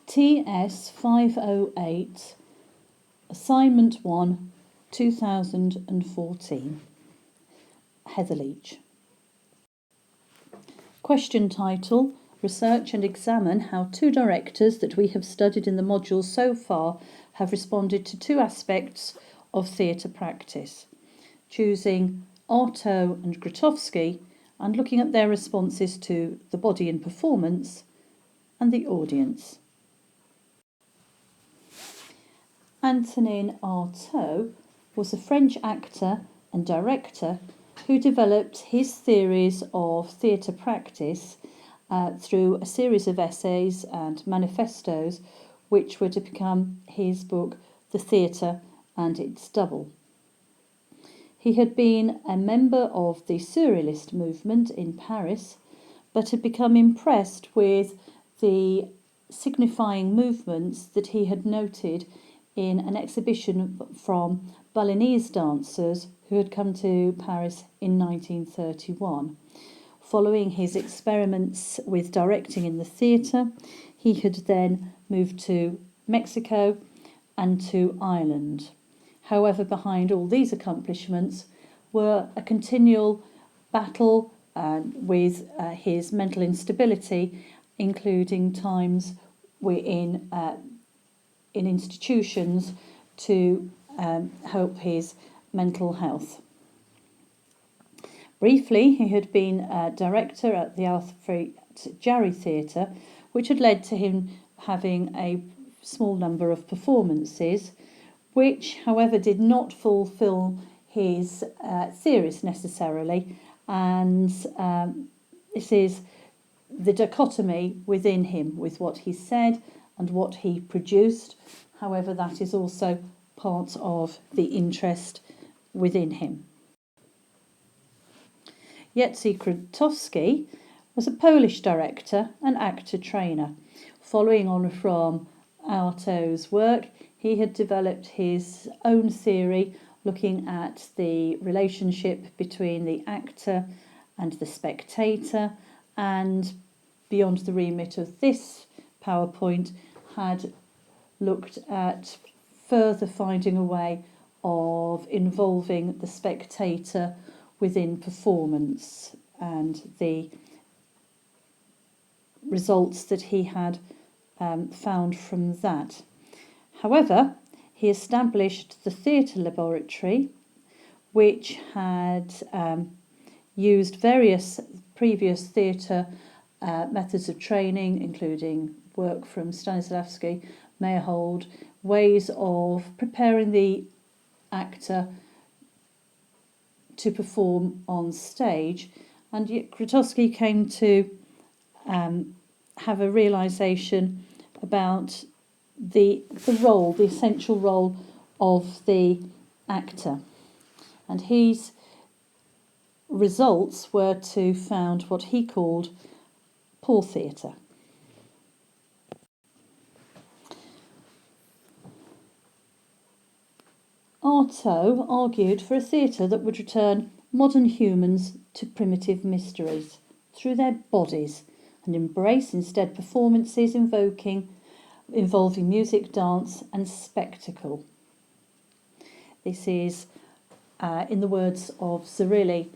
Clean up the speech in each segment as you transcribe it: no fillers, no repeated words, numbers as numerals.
Ts508, Assignment 1, 2014. Heather Leach. Question title: Research and examine how two directors that we have studied in the modules so far have responded to two aspects of theatre practice, choosing Artaud and Grotowski and looking at their responses to the body in performance and the audience. Antonin Artaud was a French actor and director who developed his theories of theatre practice through a series of essays and manifestos which were to become his book The Theatre and Its Double. He had been a member of the Surrealist movement in Paris, but had become impressed with the signifying movements that he had noted in an exhibition from Balinese dancers who had come to Paris in 1931. Following his experiments with directing in the theatre, he had then moved to Mexico and to Ireland. However, behind all these accomplishments were a continual battle with his mental instability, including times in institutions to help his mental health. Briefly, he had been a director at the Alfred Jarry Theatre, which had led to him having a small number of performances, which, however, did not fulfil his theories necessarily, and this is the dichotomy within him with what he said and what he produced. However, that is also part of the interest within him. Ts508 Grotowski was a Polish director and actor trainer. Following on from Artaud's work, he had developed his own theory looking at the relationship between the actor and the spectator, and beyond the remit of this PowerPoint had looked at further finding a way of involving the spectator within performance and the results that he had found from that. However, he established the theatre laboratory, which had used various previous theatre methods of training, including work from Stanislavski, Meyerhold, ways of preparing the actor to perform on stage. And yet Grotowski came to have a realisation about the role, the essential role of the actor. And his results were to found what he called poor theatre. Artaud argued for a theatre that would return modern humans to primitive mysteries through their bodies and embrace instead performances involving music, dance and spectacle. This is in the words of Zarrilli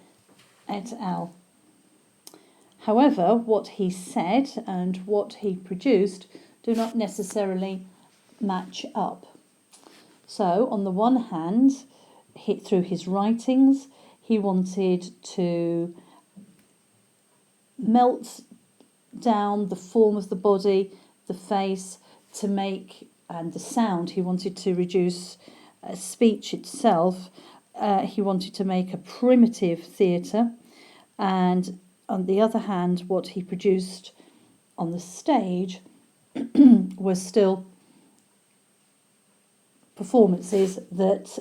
et al. However, what he said and what he produced do not necessarily match up. So, on the one hand, through his writings, he wanted to melt down the form of the body, the face, to make, and the sound. He wanted to reduce speech itself. He wanted to make a primitive theatre, and on the other hand, what he produced on the stage was still performances that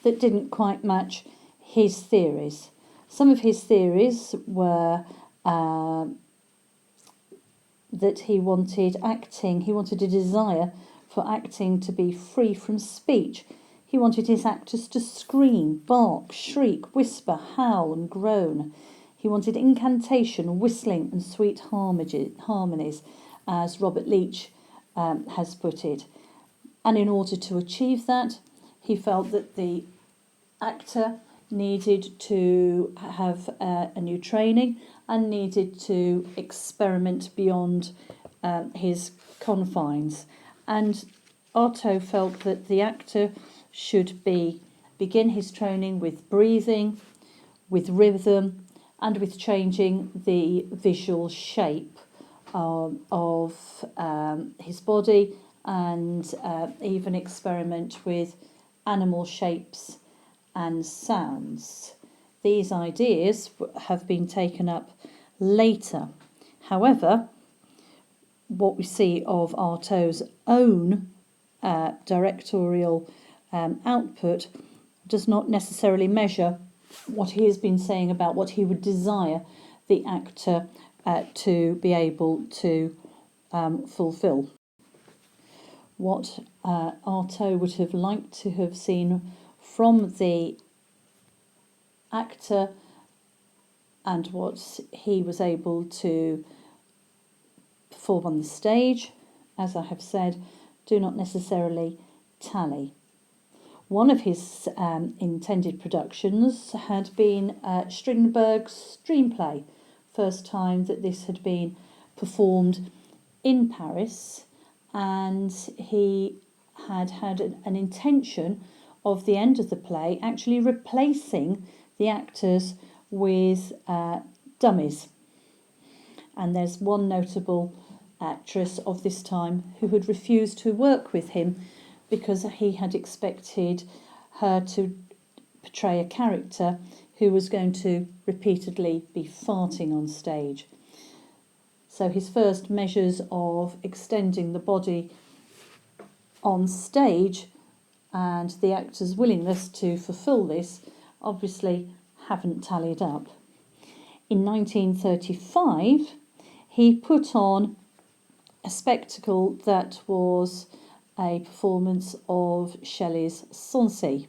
didn't quite match his theories. Some of his theories were that he wanted a desire for acting to be free from speech. He wanted his actors to scream, bark, shriek, whisper, howl and groan. He wanted incantation, whistling and sweet harmonies, as Robert Leach has put it. And in order to achieve that, he felt that the actor needed to have a new training and needed to experiment beyond his confines. And Artaud felt that the actor should begin his training with breathing, with rhythm, and with changing the visual shape of his body, and even experiment with animal shapes and sounds. These ideas have been taken up later. However, what we see of Artaud's own directorial output does not necessarily measure what he has been saying about what he would desire the actor to be able to fulfill. What Artaud would have liked to have seen from the actor and what he was able to perform on the stage, as I have said, do not necessarily tally. One of his intended productions had been Strindberg's Dream Play, first time that this had been performed in Paris, and he had an intention of the end of the play actually replacing the actors with dummies. And there's one notable actress of this time who had refused to work with him because he had expected her to portray a character who was going to repeatedly be farting on stage. So his first measures of extending the body on stage and the actor's willingness to fulfil this obviously haven't tallied up. In 1935, he put on a spectacle that was a performance of Shelley's Sancy.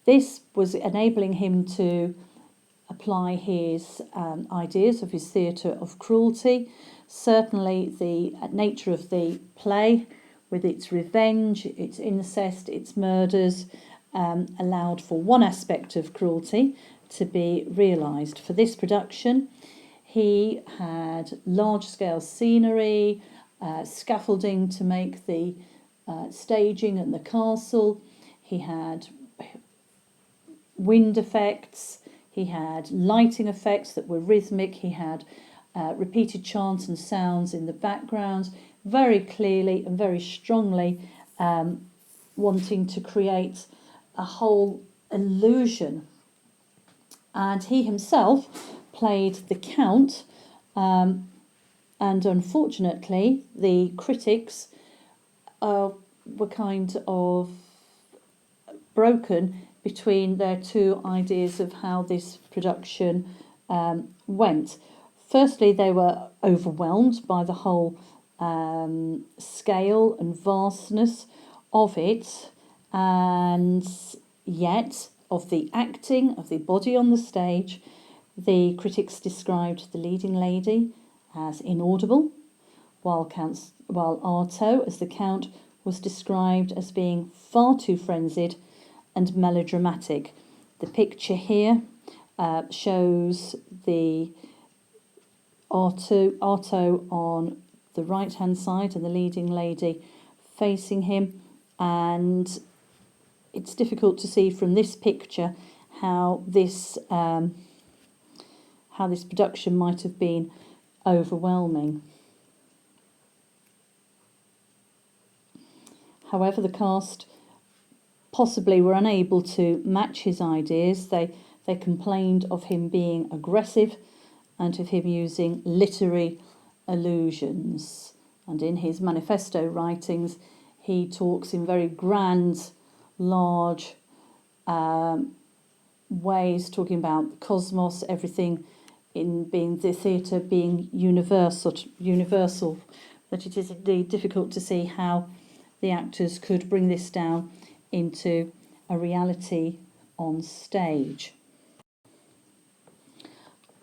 This was enabling him to apply his ideas of his theatre of cruelty. Certainly the nature of the play, with its revenge, its incest, its murders, allowed for one aspect of cruelty to be realised. For this production, he had large-scale scenery, scaffolding to make the staging and the castle. He had wind effects. He had lighting effects that were rhythmic. He had repeated chants and sounds in the background, very clearly and very strongly wanting to create a whole illusion. And he himself played the Count, and unfortunately the critics were kind of broken between their two ideas of how this production went. Firstly, they were overwhelmed by the whole scale and vastness of it, and yet of the acting, of the body on the stage. The critics described the leading lady as inaudible, while Artaud, as the Count, was described as being far too frenzied and melodramatic. The picture here shows the Artaud on the right-hand side and the leading lady facing him, and it's difficult to see from this picture how this production might have been overwhelming. However, the cast possibly were unable to match his ideas. They complained of him being aggressive and of him using literary allusions. And in his manifesto writings, he talks in very grand, large ways, talking about the cosmos, everything in being the theatre being universal. But it is indeed difficult to see how the actors could bring this down into a reality on stage.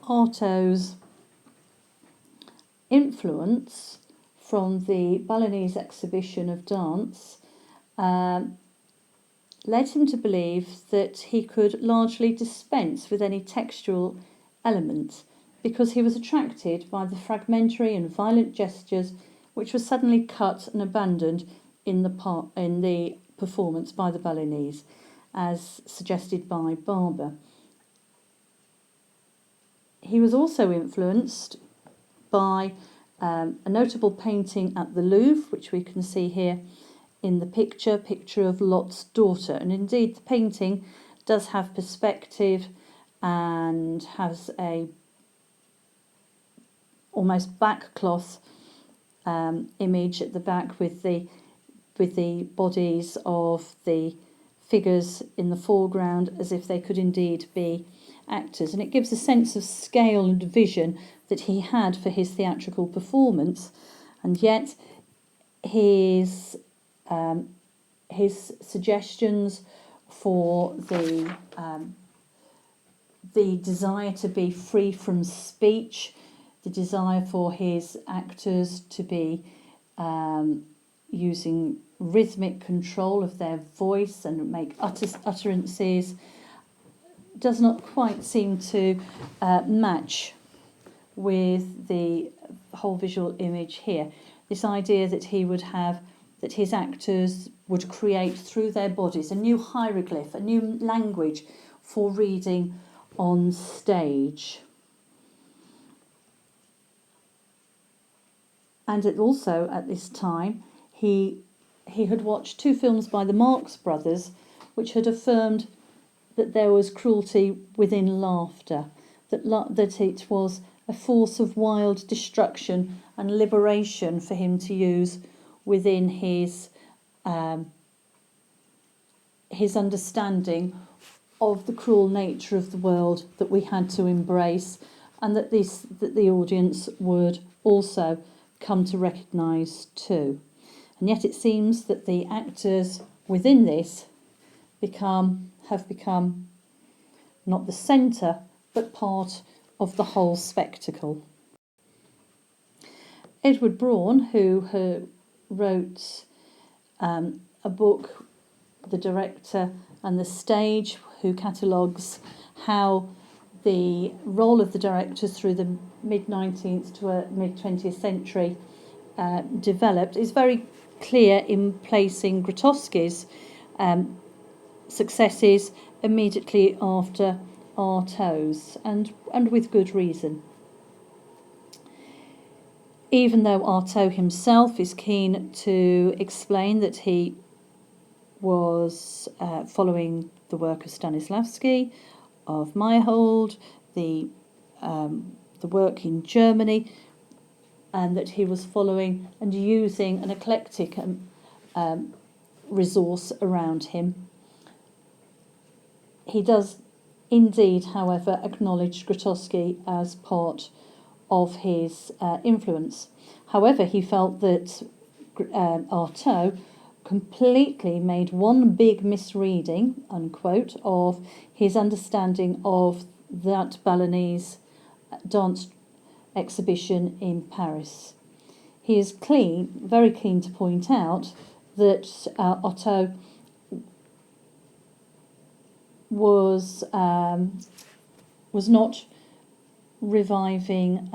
Artaud's influence from the Balinese exhibition of dance led him to believe that he could largely dispense with any textual element because he was attracted by the fragmentary and violent gestures which were suddenly cut and abandoned in the performance by the Balinese, as suggested by Barber. He was also influenced by a notable painting at the Louvre, which we can see here in the picture of Lot's daughter. And indeed, the painting does have perspective and has a almost backcloth image at the back with the bodies of the figures in the foreground as if they could indeed be actors, and it gives a sense of scale and vision that he had for his theatrical performance. And yet his suggestions for the desire to be free from speech, the desire for his actors to be using rhythmic control of their voice and make utterances, does not quite seem to match with the whole visual image here. This idea that that his actors would create through their bodies a new hieroglyph, a new language for reading on stage. And also at this time, he had watched 2 films by the Marx Brothers, which had affirmed that there was cruelty within laughter, that it was a force of wild destruction and liberation for him to use within his understanding of the cruel nature of the world that we had to embrace, and that the audience would also come to recognise too. And yet it seems that the actors within this have become not the centre, but part of the whole spectacle. Edward Braun, who wrote a book, The Director and the Stage, who catalogues how the role of the directors through the mid-19th to mid-20th century developed, is very clear in placing Grotowski's successes immediately after Artaud's, and with good reason. Even though Artaud himself is keen to explain that he was following the work of Stanislavski, of Meyerhold, the work in Germany, and that he was following and using an eclectic resource around him. He does indeed, however, acknowledge Grotowski as part of his influence. However, he felt that Artaud completely made one big misreading, unquote, of his understanding of that Balinese dance exhibition in Paris. He is very keen to point out that Artaud was not reviving,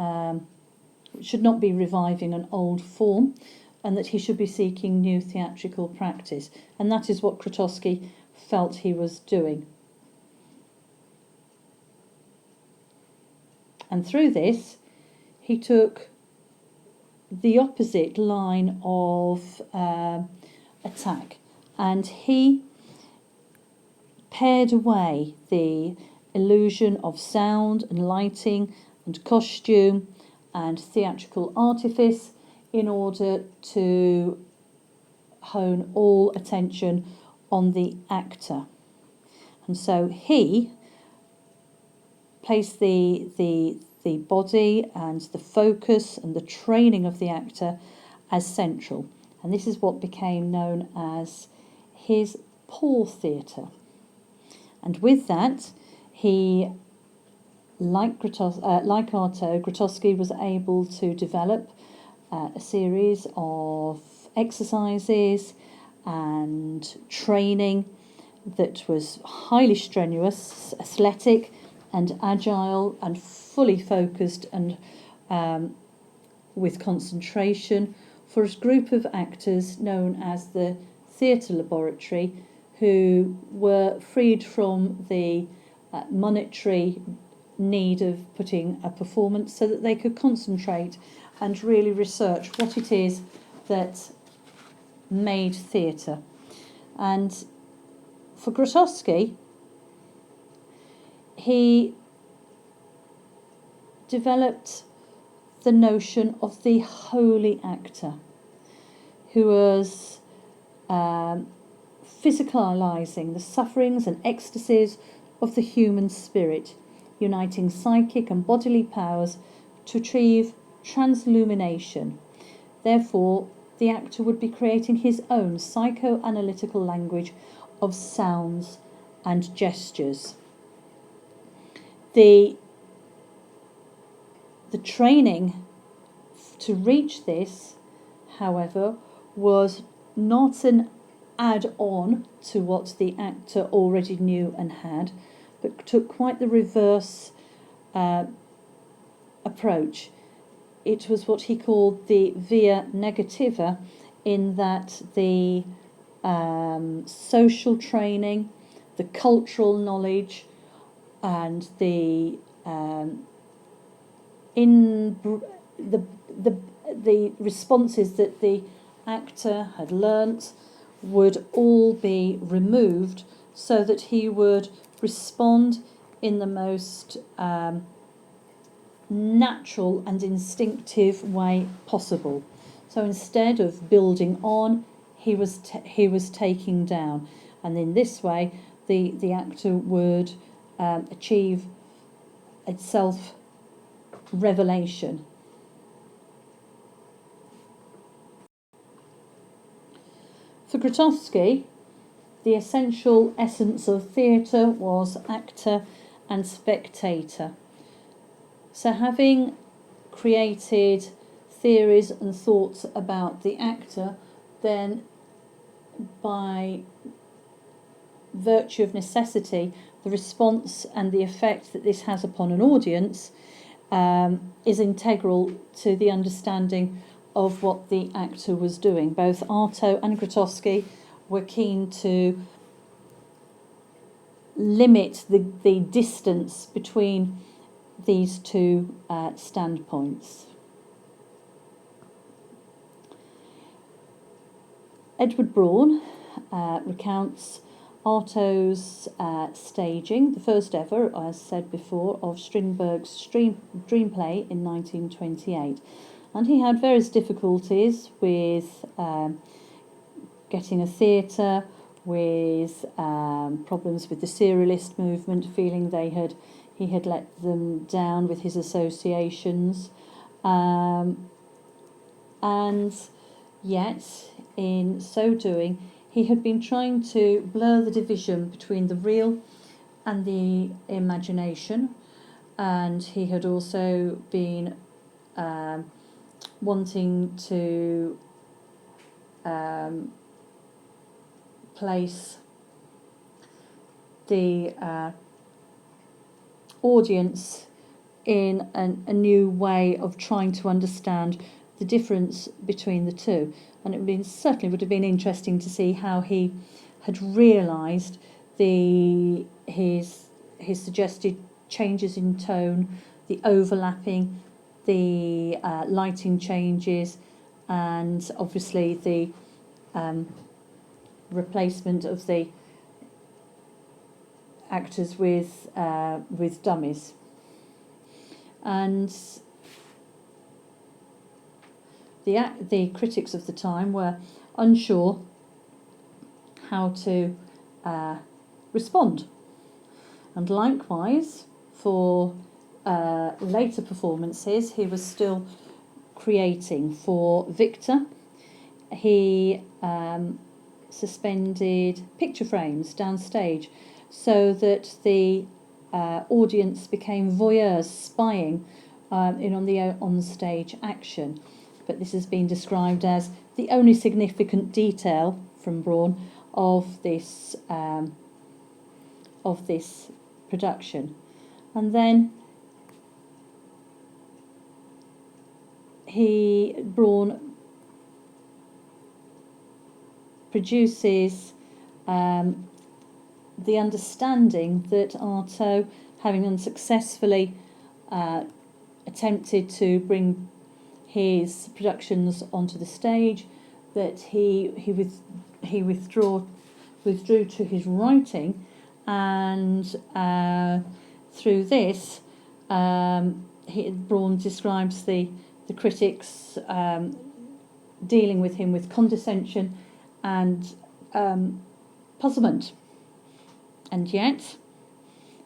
should not be reviving an old form, and that he should be seeking new theatrical practice. And that is what Grotowski felt he was doing. And through this, he took the opposite line of attack, and he pared away the illusion of sound and lighting and costume and theatrical artifice in order to hone all attention on the actor. And so he placed the body and the focus and the training of the actor as central. And this is what became known as his Paul theatre. And with that, he like Artaud, Grotowski was able to develop a series of exercises and training that was highly strenuous, athletic and agile and fully focused and with concentration for a group of actors known as the Theatre Laboratory, who were freed from the monetary need of putting a performance so that they could concentrate and really research what it is that made theatre. And for Grotowski, he developed the notion of the holy actor, who was physicalizing the sufferings and ecstasies of the human spirit, uniting psychic and bodily powers to achieve translumination. Therefore, the actor would be creating his own psychoanalytical language of sounds and gestures. The training to reach this, however, was not an add-on to what the actor already knew and had, but took quite the reverse approach. It was what he called the via negativa, in that the social training, the cultural knowledge, and the responses that the actor had learnt would all be removed, so that he would respond in the most natural and instinctive way possible. So instead of building on, he was taking down, and in this way the actor would achieve a self-revelation. For Grotowski, the essential essence of theatre was actor and spectator. So having created theories and thoughts about the actor, then by virtue of necessity, the response and the effect that this has upon an audience is integral to the understanding of what the actor was doing. Both Artaud and Grotowski were keen to limit the distance between these two standpoints. Edward Braun recounts Artaud's staging, the first ever, as said before, of Strindberg's dream play in 1928. And he had various difficulties with getting a theatre, with problems with the serialist movement, feeling he had let them down with his associations, and yet in so doing he had been trying to blur the division between the real and the imagination, and he had also been wanting to place the audience in a new way of trying to understand the difference between the two. And it certainly would have been interesting to see how he had realised his suggested changes in tone, the overlapping, the lighting changes, and obviously the replacement of the actors with dummies. And the critics of the time were unsure how to respond. And likewise, for later performances, he was still creating. For Victor, he suspended picture frames downstage so that the audience became voyeurs, spying in on the on-stage action. But this has been described as the only significant detail from Braun of this production. And then Braun produces the understanding that Artaud, having unsuccessfully attempted to bring his productions onto the stage, that he withdrew to his writing, and through this, Braun describes the critics dealing with him with condescension and puzzlement. And yet,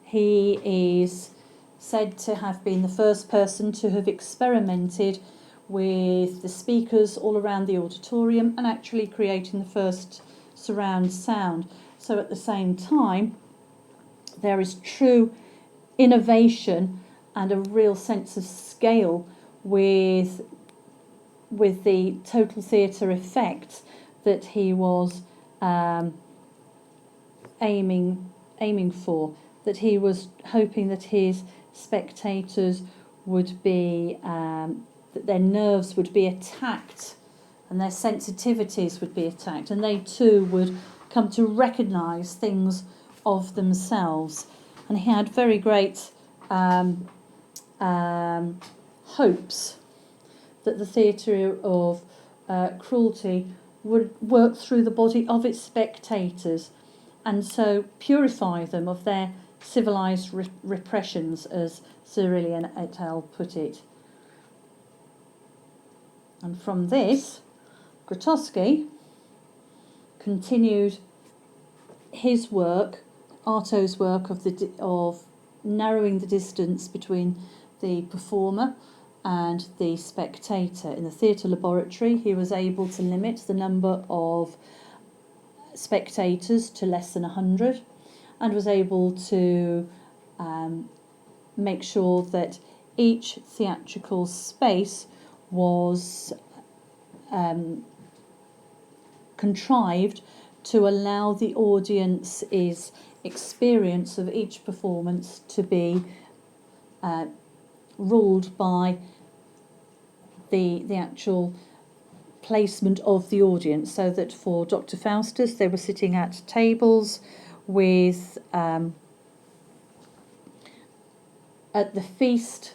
he is said to have been the first person to have experimented with the speakers all around the auditorium and actually creating the first surround sound. So at the same time, there is true innovation and a real sense of scale with the total theatre effect that he was aiming for, that he was hoping that his spectators would be, that their nerves would be attacked and their sensitivities would be attacked, and they too would come to recognise things of themselves. And he had very great hopes that the theatre of cruelty would work through the body of its spectators and so purify them of their civilised repressions, as Cyrillian et al. Put it. And from this, Grotowski continued his work, Artaud's work of narrowing the distance between the performer and the spectator. In the theatre laboratory, he was able to limit the number of spectators to less than 100, and was able to make sure that each theatrical space was contrived to allow the audience's experience of each performance to be ruled by the actual placement of the audience, so that for Dr. Faustus they were sitting at tables with at the feast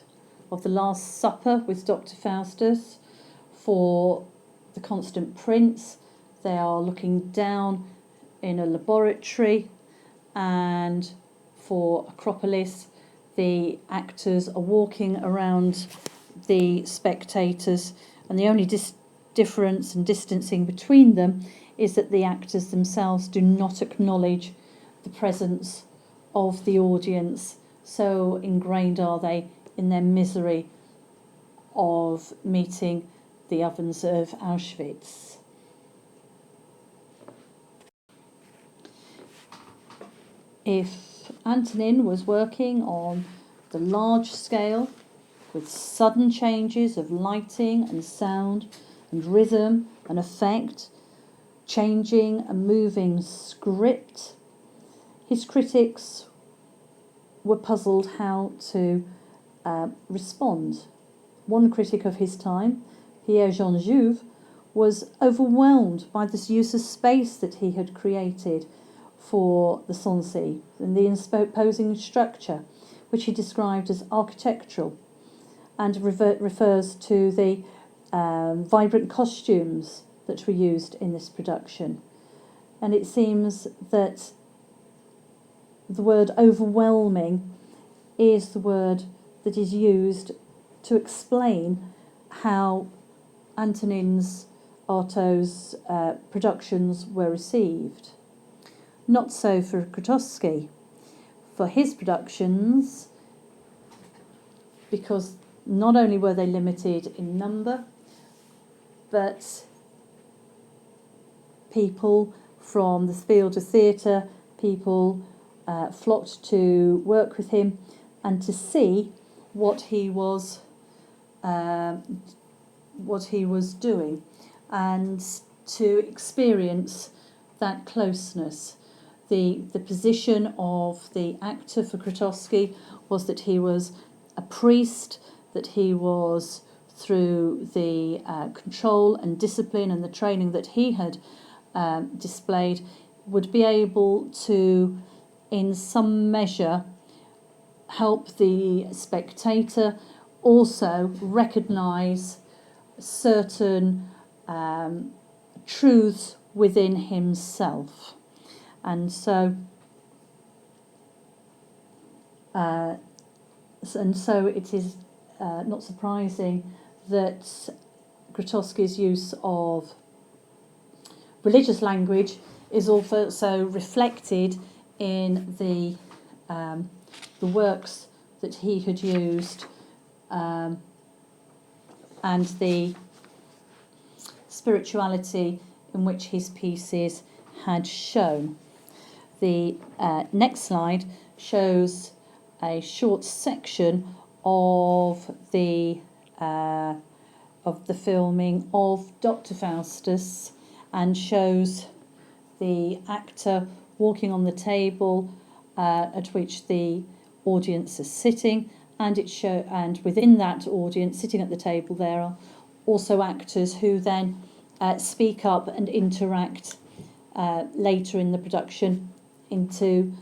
of the Last Supper with Dr. Faustus. For the Constant Prince, they are looking down in a laboratory, and for Acropolis the actors are walking around the spectators, and the only difference and distancing between them is that the actors themselves do not acknowledge the presence of the audience, so ingrained are they in their misery of meeting the ovens of Auschwitz. If Antonin was working on the large scale with sudden changes of lighting and sound and rhythm and effect, changing and moving script, his critics were puzzled how to respond. One critic of his time, Pierre-Jean Jouve, was overwhelmed by this use of space that he had created for the Sancy and the imposing structure, which he described as architectural, and refers to the vibrant costumes that were used in this production. And it seems that the word overwhelming is the word that is used to explain how Antonin's, Artaud's productions were received. Not so for Grotowski. For his productions, because not only were they limited in number, but people from the field of theatre, people flocked to work with him and to see what he was doing, and to experience that closeness. The position of the actor for Grotowski was that he was a priest, that he was, through the control and discipline and the training that he had displayed, would be able to, in some measure, help the spectator also recognise certain truths within himself. And so it is not surprising that Grotowski's use of religious language is also reflected in the works that he had used, and the spirituality in which his pieces had shown. The next slide shows a short section of the filming of Dr. Faustus, and shows the actor walking on the table at which the audience is sitting, and within that audience sitting at the table there are also actors who then speak up and interact later in the production into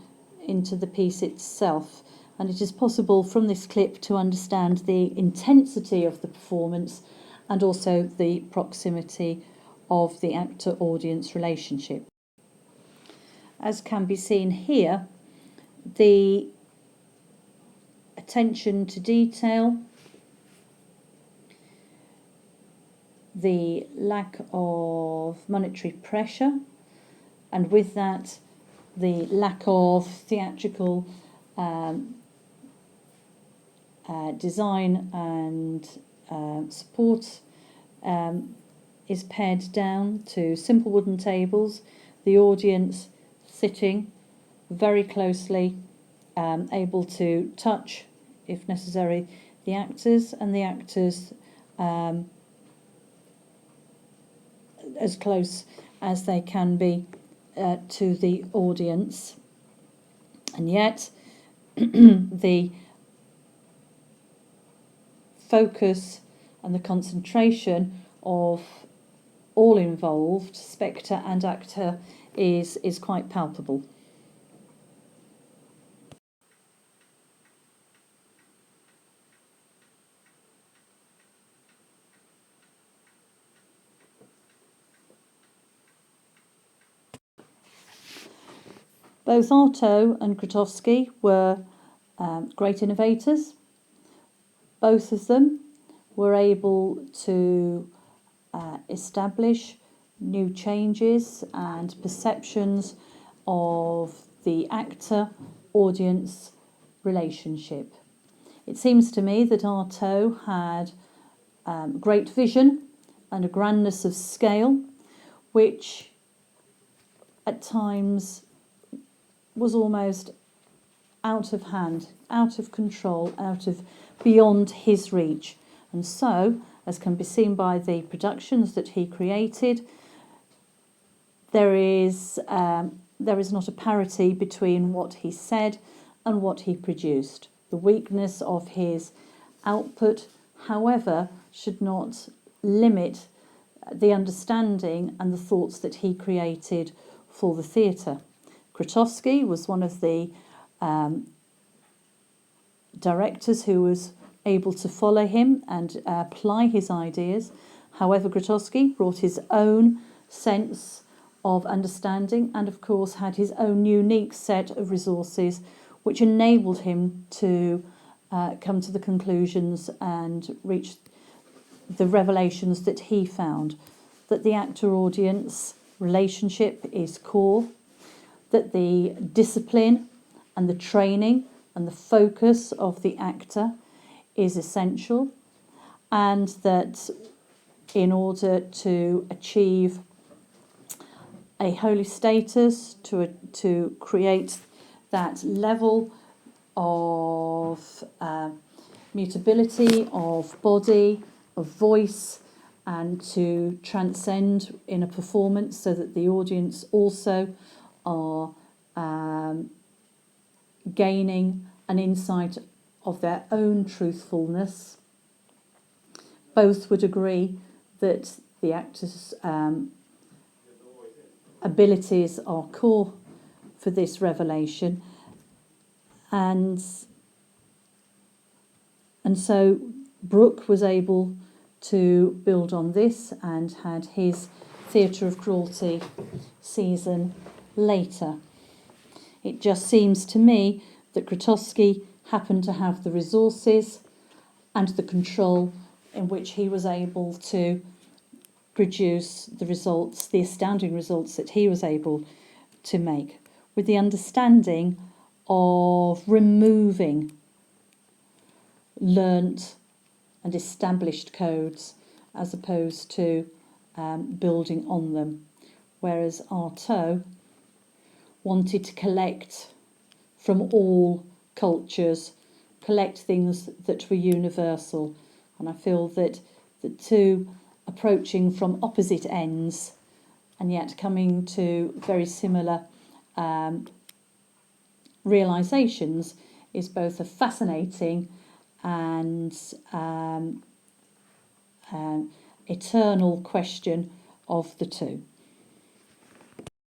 the piece itself. And it is possible from this clip to understand the intensity of the performance and also the proximity of the actor-audience relationship. As can be seen here, the attention to detail, the lack of monetary pressure, and with that the lack of theatrical design and support is pared down to simple wooden tables, the audience sitting very closely, able to touch, if necessary, the actors, and the actors as close as they can be to the audience. And yet the focus and the concentration of all involved, spectre and actor, is quite palpable. Both Artaud and Grotowski were great innovators. Both of them were able to establish new changes and perceptions of the actor-audience relationship. It seems to me that Artaud had great vision and a grandness of scale, which at times was almost out of hand, out of control, beyond his reach. And so, as can be seen by the productions that he created, there is not a parity between what he said and what he produced. The weakness of his output, however, should not limit the understanding and the thoughts that he created for the theatre. Grotowski was one of the directors who was able to follow him and apply his ideas. However, Grotowski brought his own sense of understanding and, of course, had his own unique set of resources which enabled him to come to the conclusions and reach the revelations that he found. That the actor-audience relationship is core, that the discipline and the training and the focus of the actor is essential, and that in order to achieve a holy status, to create that level of mutability of body, of voice, and to transcend in a performance so that the audience also are gaining an insight of their own truthfulness. Both would agree that the actor's abilities are core for this revelation, and so Brooke was able to build on this and had his Theatre of Cruelty season later. It just seems to me that Grotowski happened to have the resources and the control in which he was able to produce the results, the astounding results that he was able to make, with the understanding of removing learnt and established codes as opposed to building on them. Whereas Artaud wanted to collect from all cultures, collect things that were universal. And I feel that the two approaching from opposite ends and yet coming to very similar realizations is both a fascinating and eternal question of the two.